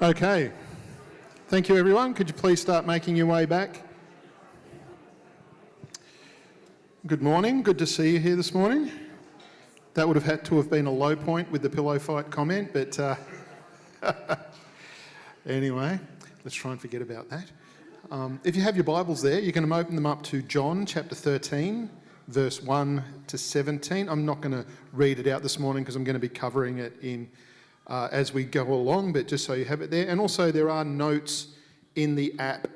Okay. Thank you, everyone. Could you please start making your way back? Good morning. Good to see you here this morning. That would have had to have been a low point with the pillow fight comment, but anyway, let's try and forget about that. If you have your Bibles there, you can open them up to John chapter 13, verse 1 to 17. I'm not going to read it out this morning because I'm going to be covering it in as we go along, but just so you have it there. And also there are notes in the app.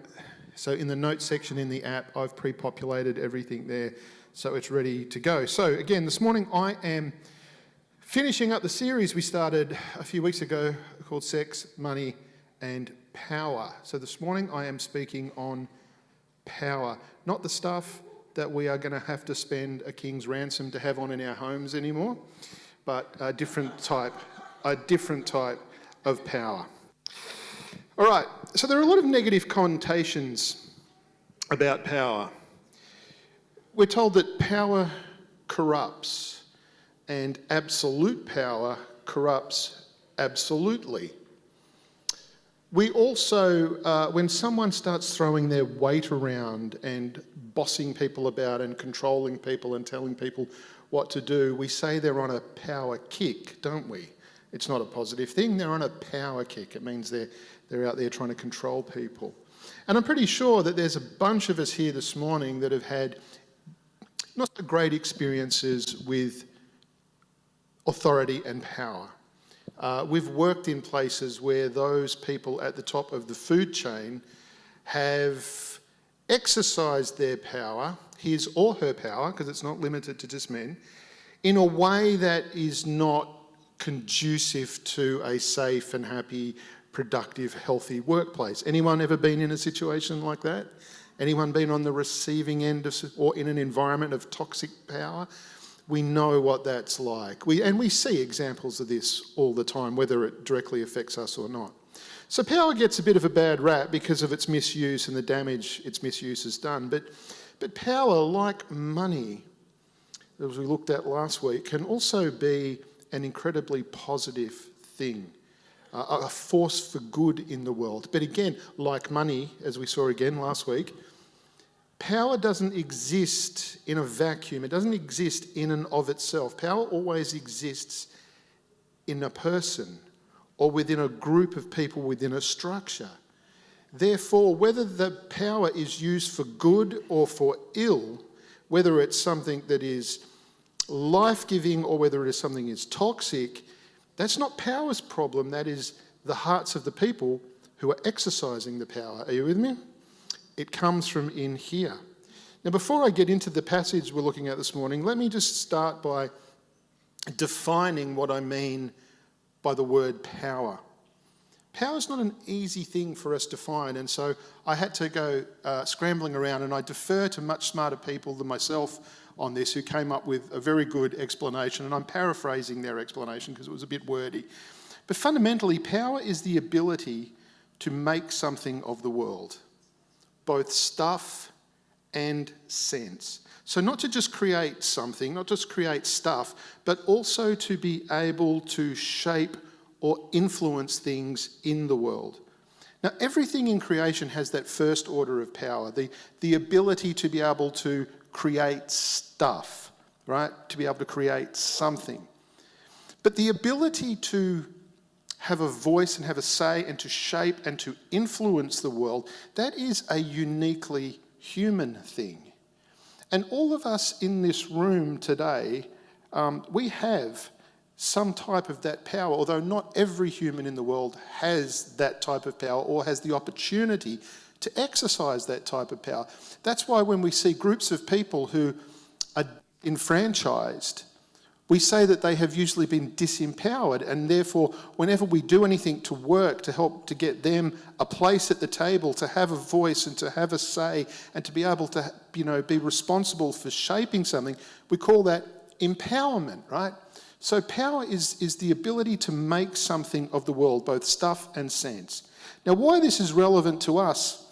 So in the notes section in the app, I've pre-populated everything there, so it's ready to go. So again, this morning I am finishing up the series we started a few weeks ago called Sex, Money and Power. So this morning I am speaking on power, not the stuff that we are going to have to spend a king's ransom to have on in our homes anymore, but a different type of power. All right, so there are a lot of negative connotations about power. We're told that power corrupts and absolute power corrupts absolutely. We also, when someone starts throwing their weight around and bossing people about and controlling people and telling people what to do, we say they're on a power kick, don't we? It's not a positive thing. They're on a power kick. It means they're out there trying to control people. And I'm pretty sure that there's a bunch of us here this morning that have had not so great experiences with authority and power. We've worked in places where those people at the top of the food chain have exercised their power, his or her power, because it's not limited to just men, in a way that is not conducive to a safe and happy, productive, healthy workplace. Anyone ever been in a situation like that? Anyone been on the receiving end of, or in an environment of toxic power? We know what that's like. We see examples of this all the time, whether it directly affects us or not. So power gets a bit of a bad rap because of its misuse and the damage its misuse has done. But power, like money, as we looked at last week, can also be an incredibly positive thing, a force for good in the world. But again, like money, as we saw again last week, power doesn't exist in a vacuum. It doesn't exist in and of itself. Power always exists in a person or within a group of people within a structure. Therefore, whether the power is used for good or for ill, whether it's something that is life-giving or whether it is something that is toxic, that's not power's problem. That is the hearts of the people who are exercising the power. Are you with me? It comes from in here. Now, before I get into the passage we're looking at this morning, let me just start by defining what I mean by the word power. Power is not an easy thing for us to find, and so I had to go scrambling around, and I defer to much smarter people than myself on this who came up with a very good explanation, and I'm paraphrasing their explanation because it was a bit wordy. But fundamentally, power is the ability to make something of the world, both stuff and sense. So not to just create something, not just create stuff, but also to be able to shape or influence things in the world. Now, everything in creation has that first order of power, the ability to be able to create stuff, right? To be able to create something. But the ability to have a voice and have a say and to shape and to influence the world, that is a uniquely human thing. And all of us in this room today, we have some type of that power, although not every human in the world has that type of power or has the opportunity to exercise that type of power. That's why when we see groups of people who are enfranchised, we say that they have usually been disempowered, and therefore whenever we do anything to work to help to get them a place at the table, to have a voice and to have a say and to be able to, be responsible for shaping something, we call that empowerment, right? So power is the ability to make something of the world, both stuff and sense. Now, why this is relevant to us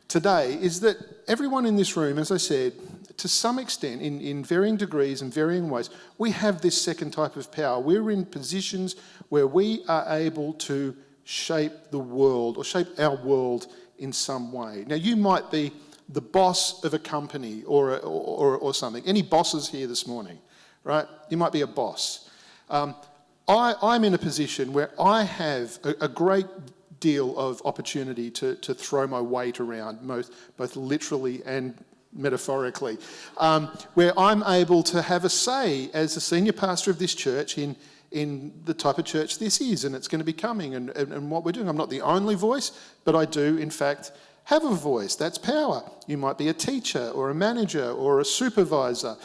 today is that everyone in this room, as I said, to some extent, in varying degrees and varying ways, we have this second type of power. We're in positions where we are able to shape the world or shape our world in some way. Now, you might be the boss of a company or something. Any bosses here this morning, right? You might be a boss. I'm in a position where I have a great deal of opportunity to throw my weight around, both literally and metaphorically, where I'm able to have a say as the senior pastor of this church in the type of church this is, and it's going to be coming, and what we're doing. I'm not the only voice, but I do, in fact, have a voice. That's power. You might be a teacher or a manager or a supervisor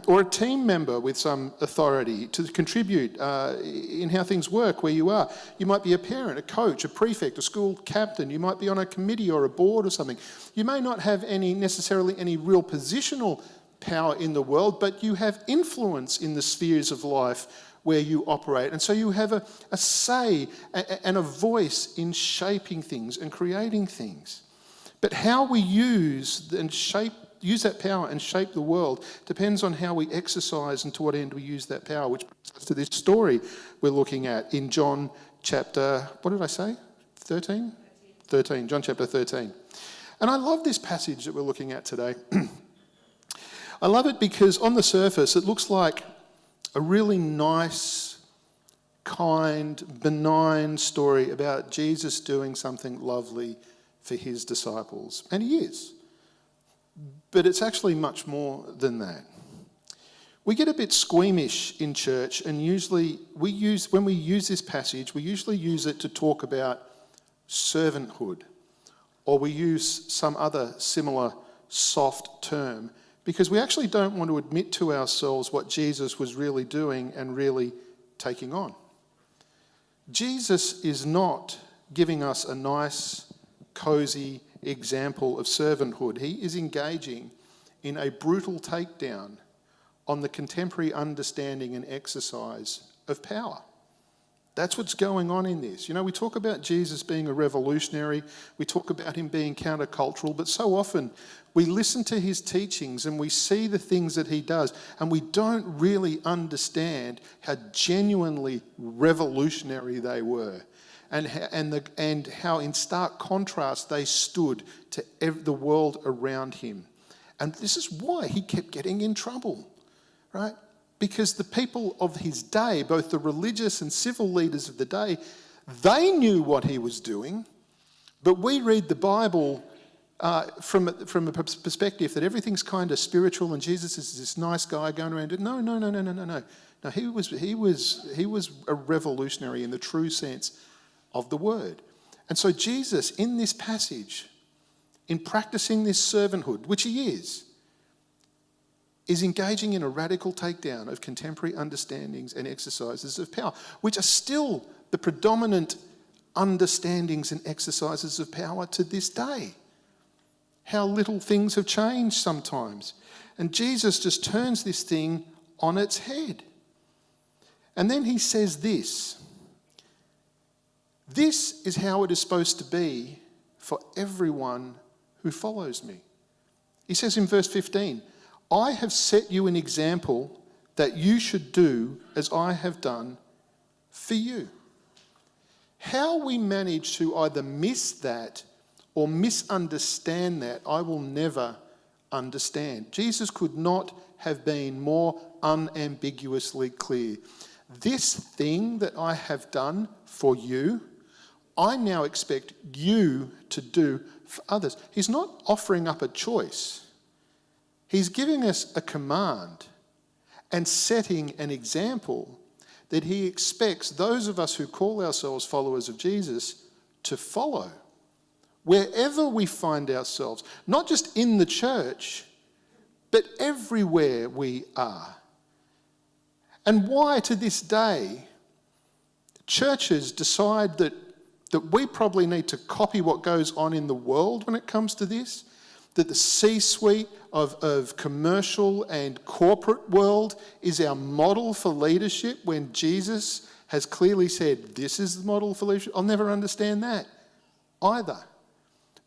or a team member with some authority to contribute in how things work where you are. You might be a parent, a coach, a prefect, a school captain. You might be on a committee or a board or something. You may not have necessarily any real positional power in the world, but you have influence in the spheres of life where you operate. And so you have a say and a voice in shaping things and creating things. But how we use that power and shape the world depends on how we exercise and to what end we use that power, which brings us to this story we're looking at in John chapter, what did I say? 13? 13, John chapter 13. And I love this passage that we're looking at today. I love it because on the surface it looks like a really nice, kind, benign story about Jesus doing something lovely for his disciples. And he is. But it's actually much more than that. We get a bit squeamish in church, and usually when we use this passage, we usually use it to talk about servanthood, or we use some other similar soft term, because we actually don't want to admit to ourselves what Jesus was really doing and really taking on. Jesus is not giving us a nice, cosy example of servanthood. He is engaging in a brutal takedown on the contemporary understanding and exercise of power. That's what's going on in this. You know, we talk about Jesus being a revolutionary, we talk about him being countercultural, but so often we listen to his teachings and we see the things that he does, and we don't really understand how genuinely revolutionary they were, and how in stark contrast they stood to the world around him. And this is why he kept getting in trouble, right? Because the people of his day, both the religious and civil leaders of the day, they knew what he was doing, but we read the Bible from a perspective that everything's kind of spiritual and Jesus is this nice guy going around. No. No, he was a revolutionary in the true sense of the word. And so Jesus, in this passage, in practicing this servanthood, which he is engaging in a radical takedown of contemporary understandings and exercises of power, which are still the predominant understandings and exercises of power to this day. How little things have changed sometimes. And Jesus just turns this thing on its head. And then he says this. This is how it is supposed to be for everyone who follows me. He says in verse 15, I have set you an example that you should do as I have done for you. How we manage to either miss that or misunderstand that, I will never understand. Jesus could not have been more unambiguously clear. This thing that I have done for you, I now expect you to do for others. He's not offering up a choice. He's giving us a command and setting an example that he expects those of us who call ourselves followers of Jesus to follow. Wherever we find ourselves, not just in the church, but everywhere we are. And why to this day churches decide that we probably need to copy what goes on in the world when it comes to this, that the C-suite of commercial and corporate world is our model for leadership when Jesus has clearly said, this is the model for leadership. I'll never understand that either.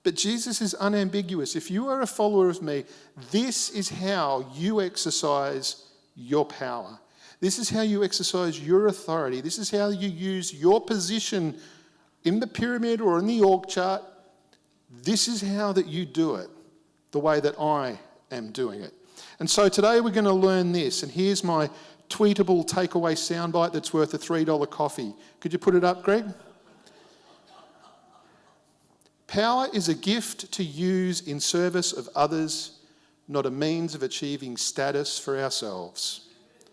But Jesus is unambiguous. If you are a follower of me, this is how you exercise your power. This is how you exercise your authority. This is how you use your position in the pyramid or in the org chart, this is how that you do it, the way that I am doing it. And so today we're going to learn this, and here's my tweetable takeaway soundbite that's worth a $3 coffee. Could you put it up, Greg? Power is a gift to use in service of others, not a means of achieving status for ourselves.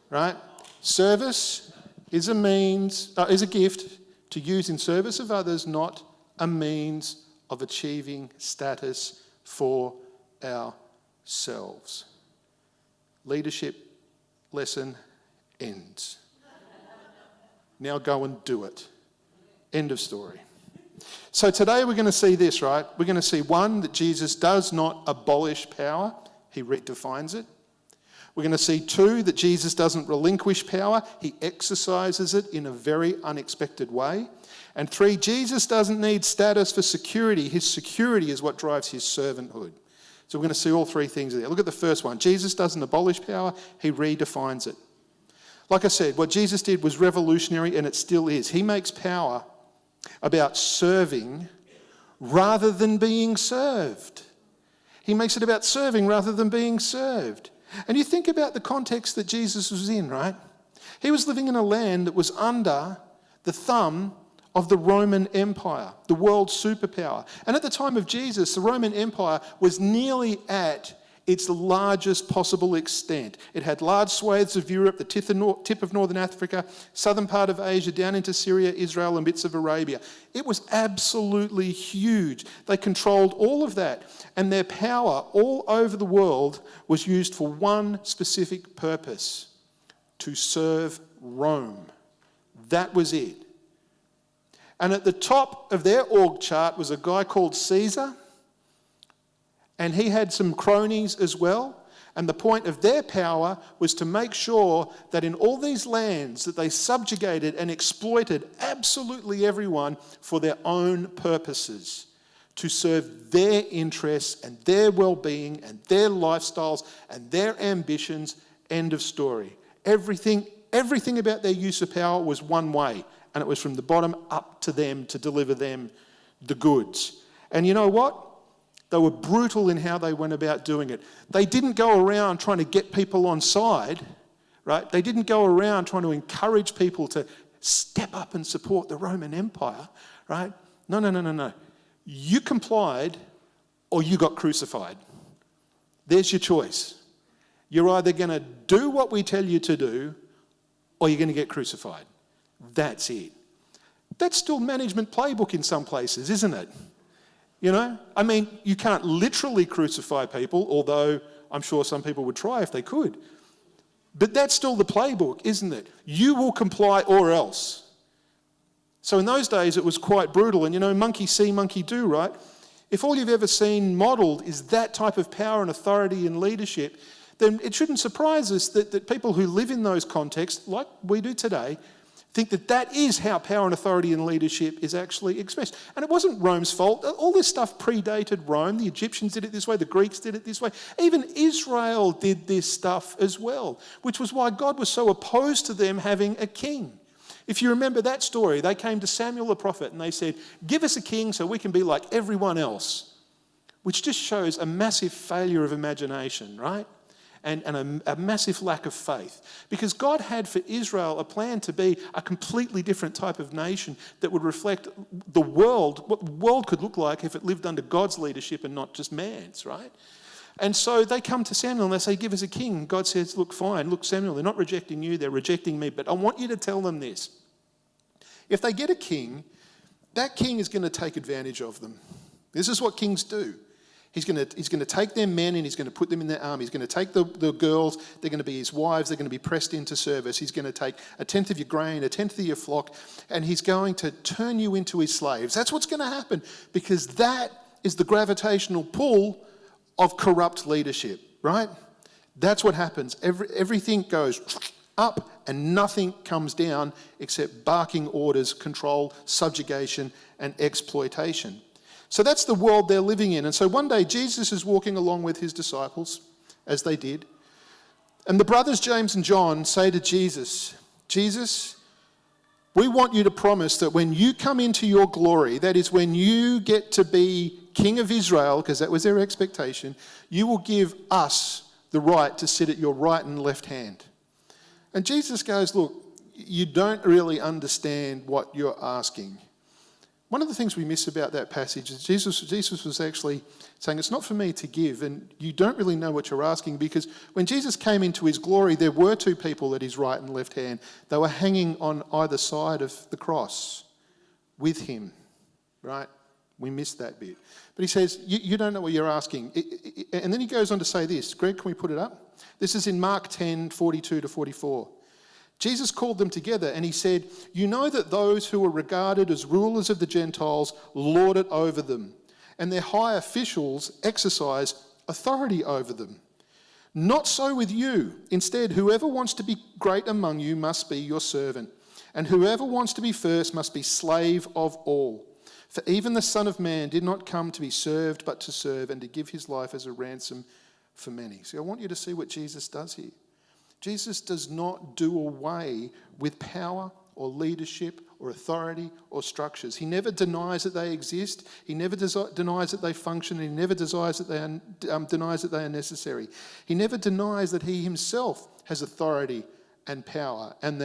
Right? Service is a gift to use in service of others, not a means of achieving status for ourselves. Leadership lesson ends. Now go and do it. End of story. So today we're going to see this, right? We're going to see, one, that Jesus does not abolish power. He redefines it. We're going to see, two, that Jesus doesn't relinquish power. He exercises it in a very unexpected way. And three, Jesus doesn't need status for security. His security is what drives his servanthood. So we're going to see all three things there. Look at the first one. Jesus doesn't abolish power. He redefines it. Like I said, what Jesus did was revolutionary, and it still is. He makes power about serving rather than being served. He makes it about serving rather than being served. And you think about the context that Jesus was in, right? He was living in a land that was under the thumb of the Roman Empire, the world superpower. And at the time of Jesus, the Roman Empire was nearly at its largest possible extent. It had large swathes of Europe, the tip of northern Africa, southern part of Asia, down into Syria, Israel, and bits of Arabia. It was absolutely huge. They controlled all of that, and their power all over the world was used for one specific purpose: to serve Rome. That was it. And at the top of their org chart was a guy called Caesar, and he had some cronies as well. And the point of their power was to make sure that in all these lands that they subjugated and exploited absolutely everyone for their own purposes, to serve their interests and their well-being and their lifestyles and their ambitions. End of story. Everything about their use of power was one way, and it was from the bottom up to them to deliver them the goods. And you know what? They were brutal in how they went about doing it. They didn't go around trying to get people on side, right? They didn't go around trying to encourage people to step up and support the Roman Empire, right? No. You complied or you got crucified. There's your choice. You're either going to do what we tell you to do or you're going to get crucified. That's it. That's still management playbook in some places, isn't it? You know, I mean, you can't literally crucify people, although I'm sure some people would try if they could. But that's still the playbook, isn't it? You will comply or else. So in those days, it was quite brutal. And you know, monkey see, monkey do, right? If all you've ever seen modelled is that type of power and authority and leadership, then it shouldn't surprise us that people who live in those contexts, like we do today, think that that is how power and authority and leadership is actually expressed. And it wasn't Rome's fault. All this stuff predated Rome. The Egyptians did it this way. The Greeks did it this way. Even Israel did this stuff as well, which was why God was so opposed to them having a king. If you remember that story, they came to Samuel the prophet and they said, "Give us a king so we can be like everyone else," which just shows a massive failure of imagination, right? And a massive lack of faith. Because God had for Israel a plan to be a completely different type of nation that would reflect the world, what the world could look like if it lived under God's leadership and not just man's, right? And so they come to Samuel and they say, "Give us a king." God says, "Look, fine. Look, Samuel, they're not rejecting you, they're rejecting me. But I want you to tell them this. If they get a king, that king is going to take advantage of them. This is what kings do. He's going to take their men and he's going to put them in their army. He's going to take the girls, they're going to be his wives, they're going to be pressed into service. He's going to take a tenth of your grain, a tenth of your flock, and he's going to turn you into his slaves." That's what's going to happen, because that is the gravitational pull of corrupt leadership, right? That's what happens. Everything goes up and nothing comes down except barking orders, control, subjugation, and exploitation. So that's the world they're living in. And so one day Jesus is walking along with his disciples, as they did. And the brothers James and John say to Jesus, "Jesus, We want you to promise that when you come into your glory, that is when you get to be King of Israel, because that was their expectation, you will give us the right to sit at your right and left hand. And Jesus goes, look, you don't really understand what you're asking. One of the things we miss about that passage is Jesus was actually saying, it's not for me to give, and you don't really know what you're asking, because when Jesus came into his glory, there were two people at his right and left hand. They were hanging on either side of the cross with him, right? We missed that bit. But he says, you don't know what you're asking. And then he goes on to say this. Greg, can we put it up? This is in Mark 10, 42 to 44. Jesus called them together and he said, you know that those who are regarded as rulers of the Gentiles lord it over them, and their high officials exercise authority over them. Not so with you. Instead, whoever wants to be great among you must be your servant, and whoever wants to be first must be slave of all. For even the Son of Man did not come to be served, but to serve and to give his life as a ransom for many. See, I want you to see what Jesus does here. Jesus does not do away with power or leadership or authority or structures. He never denies that they exist. He never denies that they function. He never denies that they are necessary. He never denies that he himself has authority and power and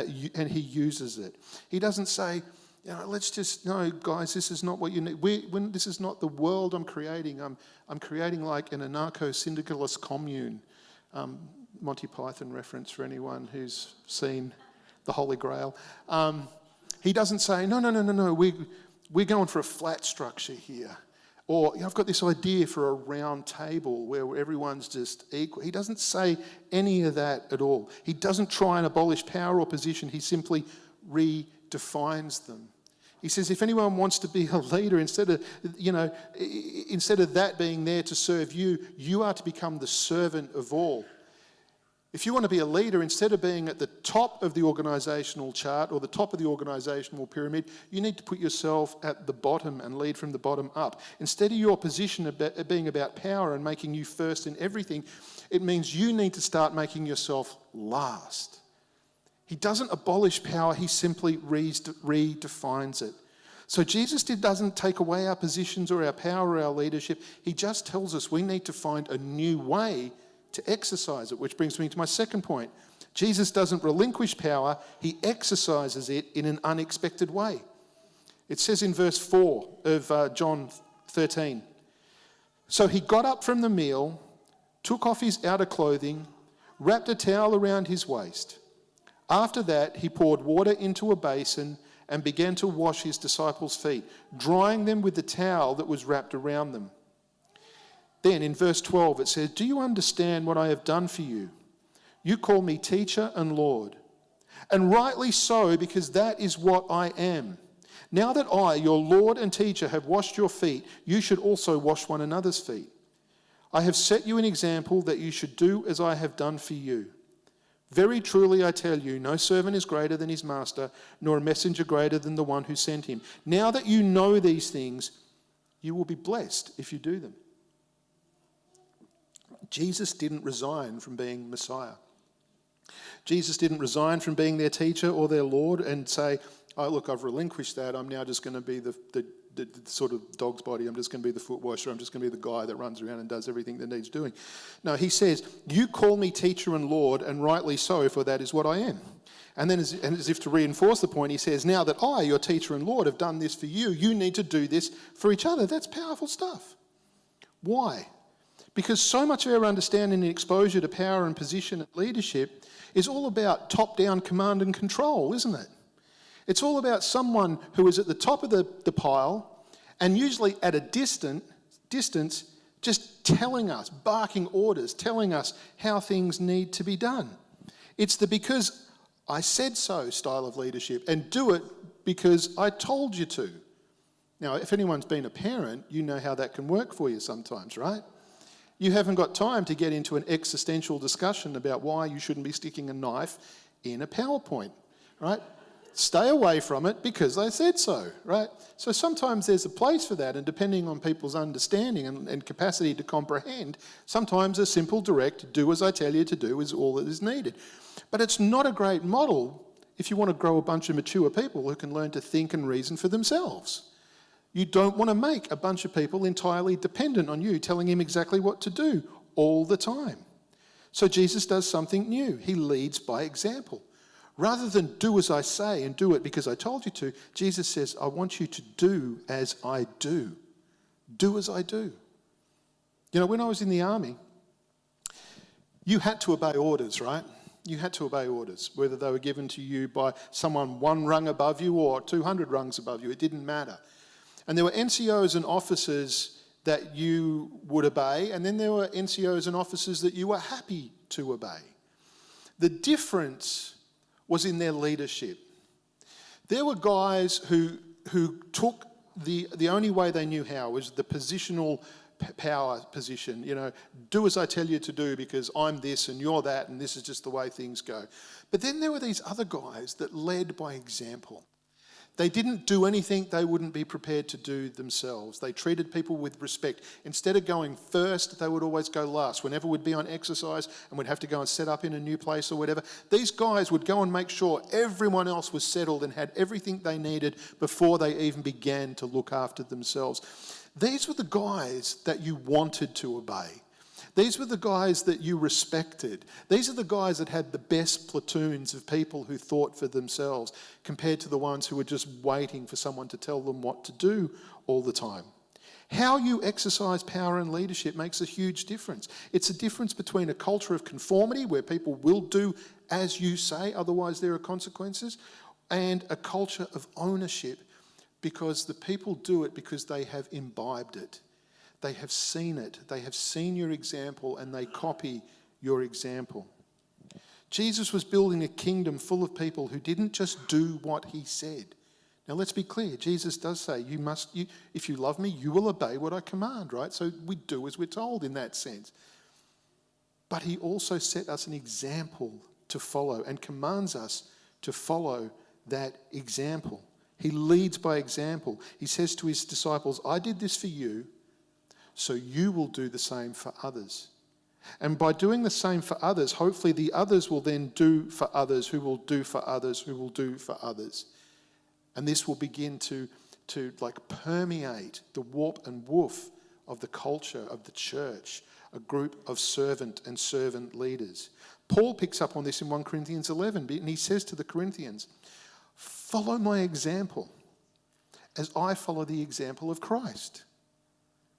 he uses it. He doesn't say, no, guys, this is not what you need. This is not the world I'm creating. I'm creating like an anarcho-syndicalist commune. Monty Python reference for anyone who's seen the Holy Grail. He doesn't say, no, we're going for a flat structure here. Or I've got this idea for a round table where everyone's just equal. He doesn't say any of that at all. He doesn't try and abolish power or position. He simply redefines them. He says, if anyone wants to be a leader, instead of that being there to serve you, you are to become the servant of all. If you want to be a leader, instead of being at the top of the organisational chart or the top of the organisational pyramid, you need to put yourself at the bottom and lead from the bottom up. Instead of your position being about power and making you first in everything, it means you need to start making yourself last. He doesn't abolish power, he simply redefines it. So Jesus doesn't take away our positions or our power or our leadership. He just tells us we need to find a new way to exercise it, which brings me to my second point. Jesus doesn't relinquish power, he exercises it in an unexpected way. It says in verse 4 of John 13, so he got up from the meal, took off his outer clothing, wrapped a towel around his waist. After that, he poured water into a basin and began to wash his disciples' feet, drying them with the towel that was wrapped around them. Then in verse 12 it says, do you understand what I have done for you? You call me teacher and Lord. And rightly so, because that is what I am. Now that I, your Lord and teacher, have washed your feet, you should also wash one another's feet. I have set you an example that you should do as I have done for you. Very truly I tell you, no servant is greater than his master, nor a messenger greater than the one who sent him. Now that you know these things, you will be blessed if you do them. Jesus didn't resign from being Messiah. Jesus didn't resign from being their teacher or their Lord and say, oh, look, I've relinquished that. I'm now just going to be the sort of dog's body. I'm just going to be the foot washer. I'm just going to be the guy that runs around and does everything that needs doing. No, he says, you call me teacher and Lord, and rightly so, for that is what I am. And then as if to reinforce the point, he says, now that I, your teacher and Lord, have done this for you, you need to do this for each other. That's powerful stuff. Why? Because so much of our understanding and exposure to power and position and leadership is all about top-down command and control, isn't it? It's all about someone who is at the top of the pile and usually at a distance just telling us, barking orders, telling us how things need to be done. It's the because I said so style of leadership, and do it because I told you to. Now, if anyone's been a parent, you know how that can work for you sometimes, right? You haven't got time to get into an existential discussion about why you shouldn't be sticking a knife in a PowerPoint, right? Stay away from it because I said so, right? So sometimes there's a place for that, and depending on people's understanding and capacity to comprehend, sometimes a simple, direct, do as I tell you to do is all that is needed. But it's not a great model if you want to grow a bunch of mature people who can learn to think and reason for themselves. You don't want to make a bunch of people entirely dependent on you telling him exactly what to do all the time. So Jesus does something new. He leads by example. Rather than do as I say and do it because I told you to, Jesus says, I want you to do as I do. Do as I do. You know, when I was in the army, you had to obey orders, right? You had to obey orders, whether they were given to you by someone one rung above you or 200 rungs above you. It didn't matter. And there were NCOs and officers that you would obey, and then there were NCOs and officers that you were happy to obey. The difference was in their leadership. There were guys who took the only way they knew how was the positional power position, you know, do as I tell you to do because I'm this and you're that and this is just the way things go. But then there were these other guys that led by example. They didn't do anything they wouldn't be prepared to do themselves. They treated people with respect. Instead of going first, they would always go last. Whenever we'd be on exercise and we'd have to go and set up in a new place or whatever, these guys would go and make sure everyone else was settled and had everything they needed before they even began to look after themselves. These were the guys that you wanted to obey. These were the guys that you respected. These are the guys that had the best platoons of people who thought for themselves compared to the ones who were just waiting for someone to tell them what to do all the time. How you exercise power and leadership makes a huge difference. It's a difference between a culture of conformity where people will do as you say, otherwise there are consequences, and a culture of ownership because the people do it because they have imbibed it. They have seen it. They have seen your example and they copy your example. Jesus was building a kingdom full of people who didn't just do what he said. Now let's be clear. Jesus does say, if you love me, you will obey what I command, right? So we do as we're told in that sense. But he also set us an example to follow and commands us to follow that example. He leads by example. He says to his disciples, I did this for you, so you will do the same for others. And by doing the same for others, hopefully the others will then do for others, who will do for others, who will do for others. And this will begin to permeate the warp and woof of the culture of the church, a group of servant and servant leaders. Paul picks up on this in 1 Corinthians 11, and he says to the Corinthians, follow my example as I follow the example of Christ.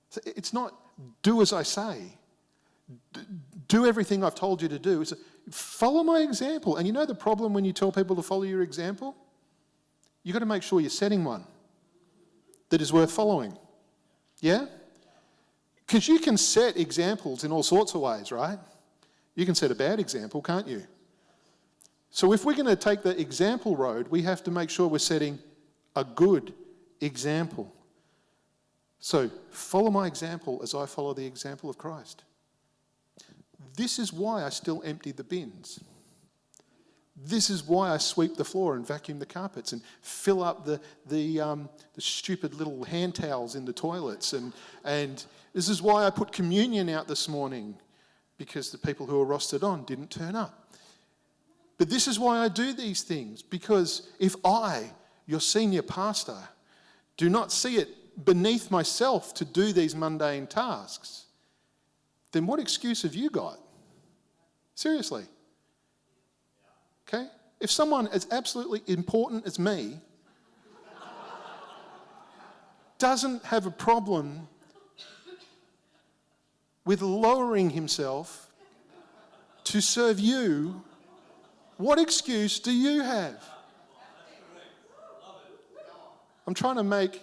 So it's not do as I say, do everything I've told you to do. It's follow my example. And you know the problem when you tell people to follow your example? You've got to make sure you're setting one that is worth following. Yeah? Because you can set examples in all sorts of ways, right? You can set a bad example, can't you? So if we're going to take the example road, we have to make sure we're setting a good example. So follow my example as I follow the example of Christ. This is why I still empty the bins. This is why I sweep the floor and vacuum the carpets and fill up the stupid little hand towels in the toilets. And this is why I put communion out this morning, because the people who were rostered on didn't turn up. But this is why I do these things, because if I, your senior pastor, do not see it beneath myself to do these mundane tasks, then what excuse have you got? Seriously. Okay? If someone as absolutely important as me doesn't have a problem with lowering himself to serve you, what excuse do you have? I'm trying to make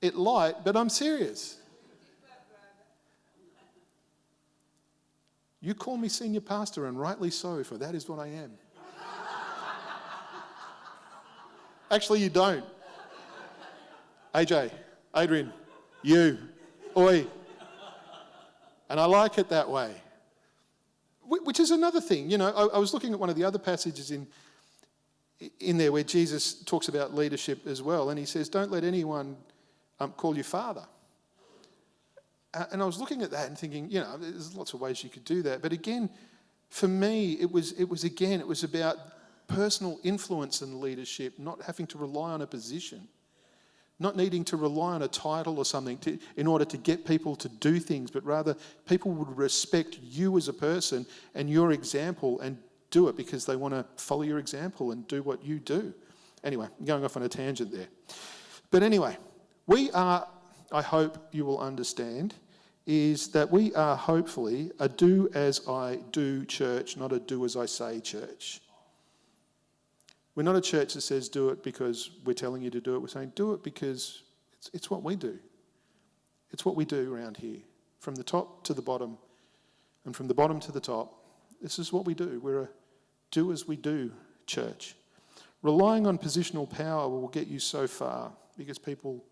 it light, but I'm serious. You call me senior pastor, and rightly so, for that is what I am. Actually, you don't. AJ, Adrian, you, oi. And I like it that way. Which is another thing. You know, I was looking at one of the other passages in there where Jesus talks about leadership as well, and he says, don't let anyone call you father. And I was looking at that and thinking, you know, there's lots of ways you could do that. But again, for me, it was about personal influence and leadership, not having to rely on a position, not needing to rely on a title or something in order to get people to do things, but rather people would respect you as a person and your example and do it because they want to follow your example and do what you do. Anyway, I'm going off on a tangent there. But anyway, we are, I hope you will understand, is that we are hopefully a do as I do church, not a do as I say church. We're not a church that says do it because we're telling you to do it. We're saying do it because it's what we do. It's what we do around here. From the top to the bottom and from the bottom to the top, this is what we do. We're a do as we do church. Relying on positional power will get you so far because people,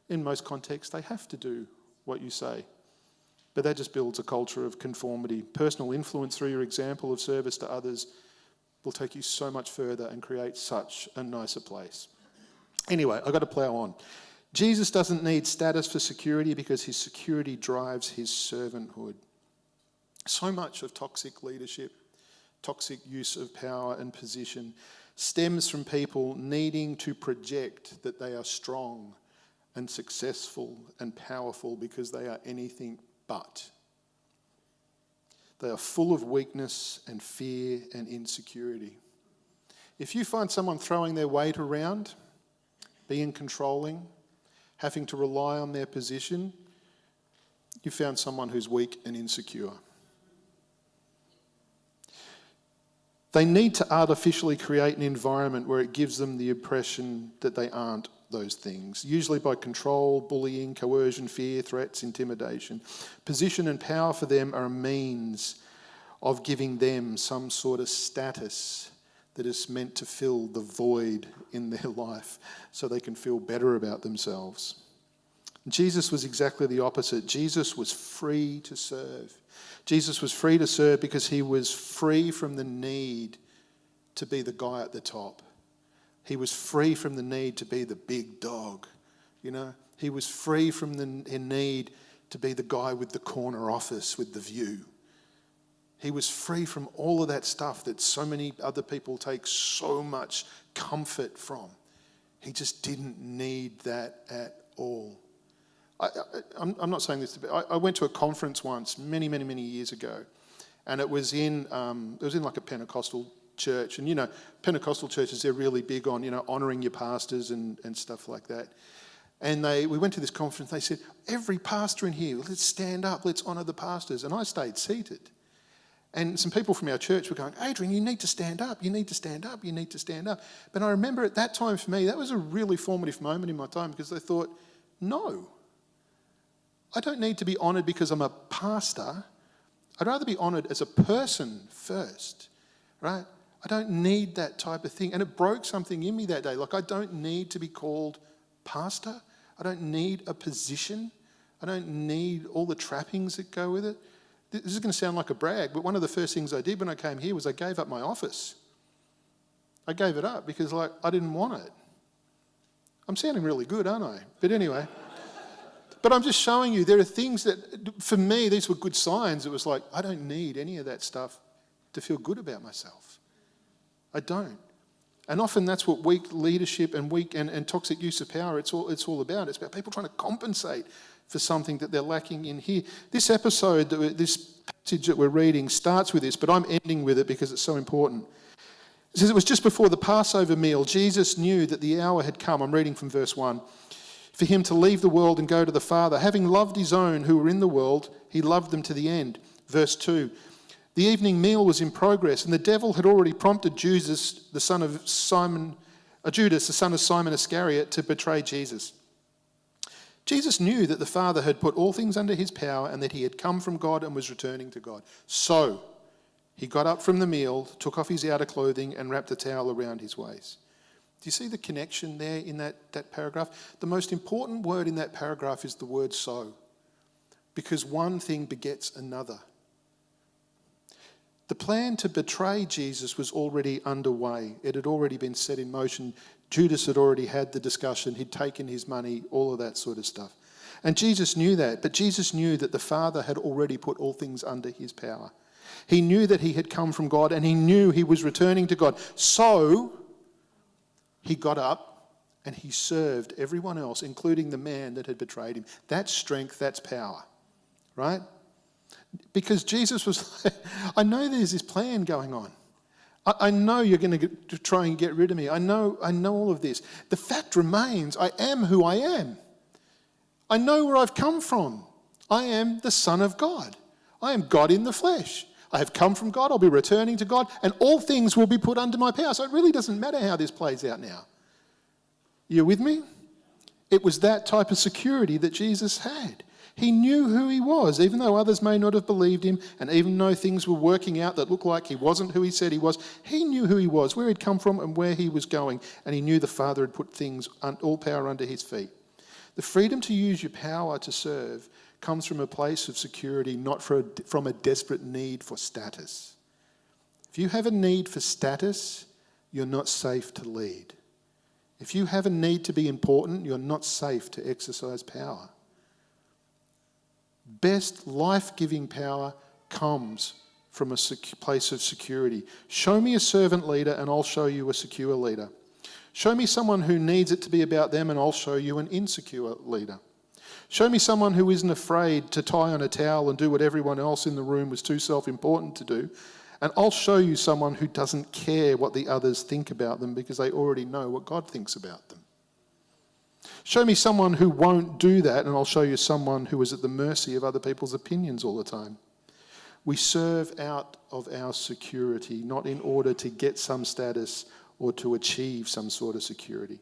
in most contexts, they have to do what you say. But that just builds a culture of conformity. Personal influence through your example of service to others will take you so much further and create such a nicer place. Anyway, I've got to plough on. Jesus doesn't need status for security because his security drives his servanthood. So much of toxic leadership, toxic use of power and position stems from people needing to project that they are strong and successful and powerful because they are anything but. They are full of weakness and fear and insecurity. If you find someone throwing their weight around, being controlling, having to rely on their position, you found someone who's weak and insecure. They need to artificially create an environment where it gives them the impression that they aren't those things, usually by control, bullying, coercion, fear, threats, intimidation. Position and power for them are a means of giving them some sort of status that is meant to fill the void in their life so they can feel better about themselves. Jesus was exactly the opposite. Jesus was free to serve. Jesus was free to serve because he was free from the need to be the guy at the top. He was free from the need to be the big dog, you know. He was free from the need to be the guy with the corner office with the view. He was free from all of that stuff that so many other people take so much comfort from. He just didn't need that at all. I'm not saying this to be... I went to a conference once many years ago, and it was in like a Pentecostal church, and you know, Pentecostal churches, they're really big on, you know, honouring your pastors and stuff like that. And we went to this conference, they said, every pastor in here, let's stand up, let's honour the pastors. And I stayed seated. And some people from our church were going, Adrian, you need to stand up, you need to stand up, you need to stand up. But I remember at that time for me, that was a really formative moment in my time because I thought, no, I don't need to be honoured because I'm a pastor. I'd rather be honoured as a person first, right? I don't need that type of thing. And it broke something in me that day. Like, I don't need to be called pastor. I don't need a position. I don't need all the trappings that go with it. This is going to sound like a brag, but one of the first things I did when I came here was I gave up my office. I gave it up because, like, I didn't want it. I'm sounding really good, aren't I? But anyway. But I'm just showing you there are things that, for me, these were good signs. It was like, I don't need any of that stuff to feel good about myself. I don't. And often that's what weak leadership and weak and toxic use of power, it's all about. It's about people trying to compensate for something that they're lacking in here. This episode, this passage that we're reading starts with this, but I'm ending with it because it's so important. It says, it was just before the Passover meal. Jesus knew that the hour had come. I'm reading from verse 1. For him to leave the world and go to the Father. Having loved his own who were in the world, he loved them to the end. Verse 2. The evening meal was in progress, and the devil had already prompted Judas, the son of Simon Iscariot, to betray Jesus. Jesus knew that the Father had put all things under his power and that he had come from God and was returning to God. So he got up from the meal, took off his outer clothing and wrapped a towel around his waist. Do you see the connection there in that paragraph? The most important word in that paragraph is the word so, because one thing begets another. The plan to betray Jesus was already underway. It had already been set in motion. Judas had already had the discussion. He'd taken his money, all of that sort of stuff. And Jesus knew that, but Jesus knew that the Father had already put all things under his power. He knew that he had come from God, and he knew he was returning to God. So he got up and he served everyone else, including the man that had betrayed him. That's strength, that's power, right? Because Jesus was like, I know there's this plan going on. I know you're going to try and get rid of me. I know all of this. The fact remains, I am who I am. I know where I've come from. I am the Son of God. I am God in the flesh. I have come from God. I'll be returning to God, and all things will be put under my power. So it really doesn't matter how this plays out now. You with me? It was that type of security that Jesus had. He knew who he was, even though others may not have believed him, and even though things were working out that looked like he wasn't who he said he was. He knew who he was, where he'd come from and where he was going, and he knew the Father had put things, all power under his feet. The freedom to use your power to serve comes from a place of security, not from a desperate need for status. If you have a need for status, you're not safe to lead. If you have a need to be important, you're not safe to exercise power. Best life-giving power comes from a place of security. Show me a servant leader and I'll show you a secure leader. Show me someone who needs it to be about them and I'll show you an insecure leader. Show me someone who isn't afraid to tie on a towel and do what everyone else in the room was too self-important to do, and I'll show you someone who doesn't care what the others think about them because they already know what God thinks about them. Show me someone who won't do that, and I'll show you someone who is at the mercy of other people's opinions all the time. We serve out of our security, not in order to get some status or to achieve some sort of security.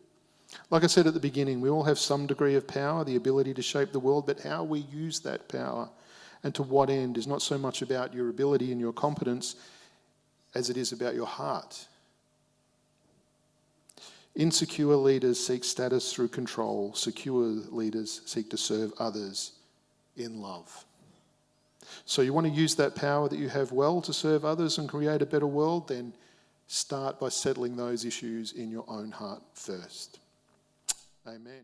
Like I said at the beginning, we all have some degree of power, the ability to shape the world, but how we use that power and to what end is not so much about your ability and your competence as it is about your heart. Insecure leaders seek status through control. Secure leaders seek to serve others in love. So you want to use that power that you have well to serve others and create a better world? Then start by settling those issues in your own heart first. Amen.